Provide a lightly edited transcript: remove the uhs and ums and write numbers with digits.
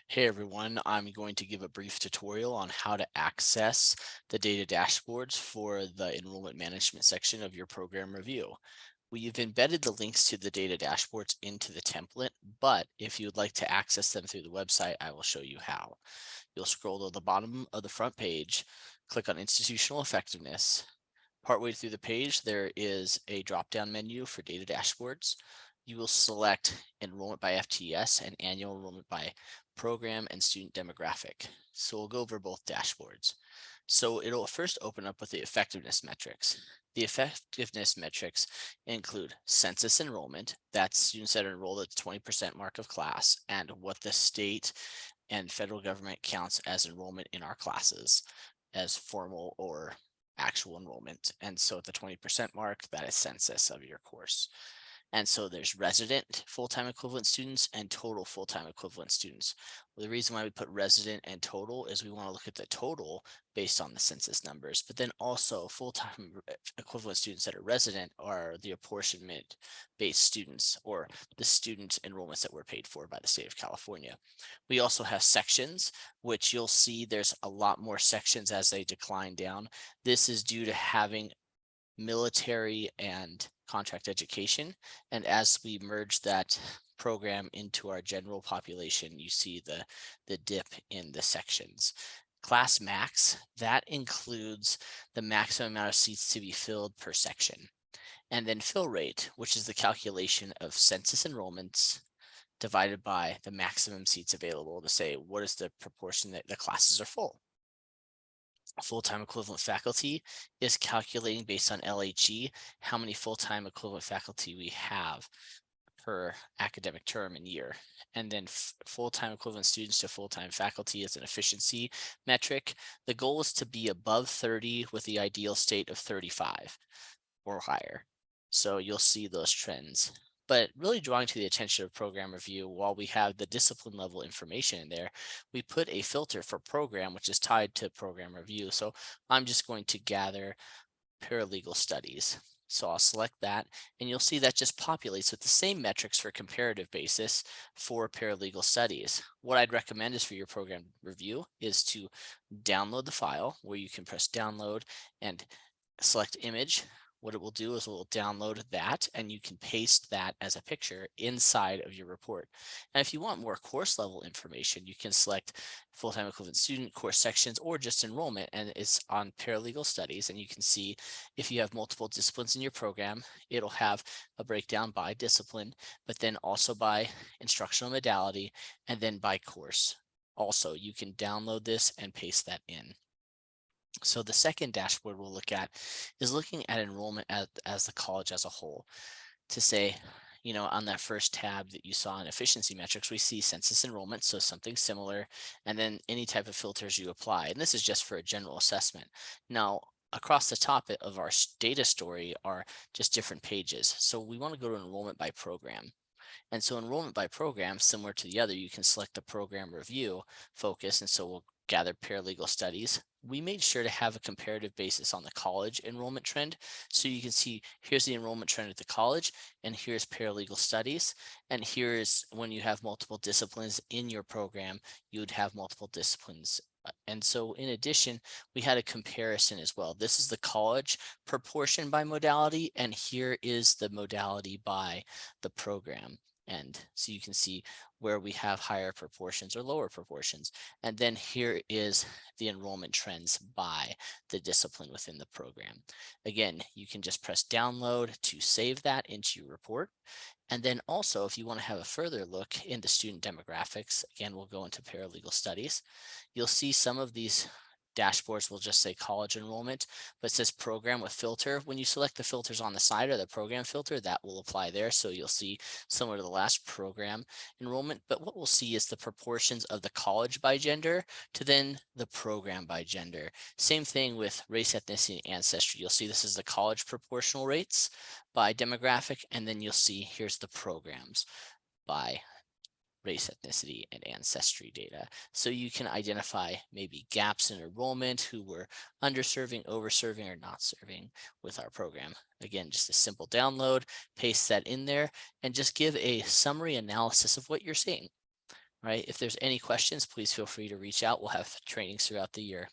Hey everyone, I'm going to give a brief tutorial on how to access the data dashboards for the enrollment management section of your program review. We've embedded the links to the data dashboards into the template, but if you would like to access them through the website, I will show you how. You'll scroll to the bottom of the front page, click on Institutional Effectiveness. Partway through the page, there is a drop-down menu for data dashboards. You will select enrollment by FTES and annual enrollment by program and student demographic. So we'll go over both dashboards. So it'll first open up with the effectiveness metrics. The effectiveness metrics include census enrollment, that's students that are enrolled at the 20% mark of class, and what the state and federal government counts as enrollment in our classes as formal or actual enrollment. And so at the 20% mark, that is census of your course. And so there's resident full-time equivalent students and total full-time equivalent students. Well, the reason why we put resident and total is we want to look at the total based on the census numbers, but then also full-time equivalent students that are resident are the apportionment based students or the student enrollments that were paid for by the state of California. We also have sections, which you'll see there's a lot more sections as they decline down. This is due to having military and contract education. And as we merge that program into our general population, you see the dip in the sections. Class max, that includes the maximum amount of seats to be filled per section. And then fill rate, which is the calculation of census enrollments divided by the maximum seats available to say what is the proportion that the classes are full. Full-time equivalent faculty is calculating based on LHE how many full-time equivalent faculty we have per academic term and year. And then full-time equivalent students to full-time faculty is an efficiency metric. The goal is to be above 30 with the ideal state of 35 or higher. So you'll see those trends. But really drawing to the attention of program review, while we have the discipline level information in there, we put a filter for program, which is tied to program review. So I'm just going to gather paralegal studies. So I'll select that, and you'll see that just populates with the same metrics for comparative basis for paralegal studies. What I'd recommend is for your program review is to download the file where you can press download and select image. What it will do is it will download that and you can paste that as a picture inside of your report. And if you want more course level information, you can select full-time equivalent student, course sections, or just enrollment, and it's on paralegal studies. And you can see if you have multiple disciplines in your program, it'll have a breakdown by discipline, but then also by instructional modality and then by course. Also, you can download this and paste that in. So the second dashboard we'll look at is looking at enrollment as the college as a whole to say, on that first tab that you saw in efficiency metrics, we see census enrollment, so something similar, and then any type of filters you apply. And this is just for a general assessment. Now, across the top of our data story are just different pages. So we want to go to enrollment by program. And so enrollment by program, similar to the other, you can select the program review focus. And so we'll gather paralegal studies. We made sure to have a comparative basis on the college enrollment trend. So you can see here's the enrollment trend at the college, and here's paralegal studies. And here's when you have multiple disciplines in your program, you would have multiple disciplines. And so in addition, we had a comparison as well. This is the college proportion by modality, and here is the modality by the program. And so you can see where we have higher proportions or lower proportions. And then here is the enrollment trends by the discipline within the program. Again, you can just press download to save that into your report. And then also, if you want to have a further look into student demographics, again, we'll go into paralegal studies. You'll see some of these dashboards will just say college enrollment, but it says program with filter. When you select the filters on the side or the program filter, that will apply there. So you'll see similar to the last program enrollment, but what we'll see is the proportions of the college by gender to then the program by gender. Same thing with race, ethnicity, and ancestry. You'll see this is the college proportional rates by demographic, and then you'll see here's the programs by race, ethnicity, and ancestry data. So you can identify maybe gaps in enrollment, who were underserving, overserving, or not serving with our program. Again, just a simple download, paste that in there, and just give a summary analysis of what you're seeing. right? If there's any questions, please feel free to reach out. We'll have trainings throughout the year.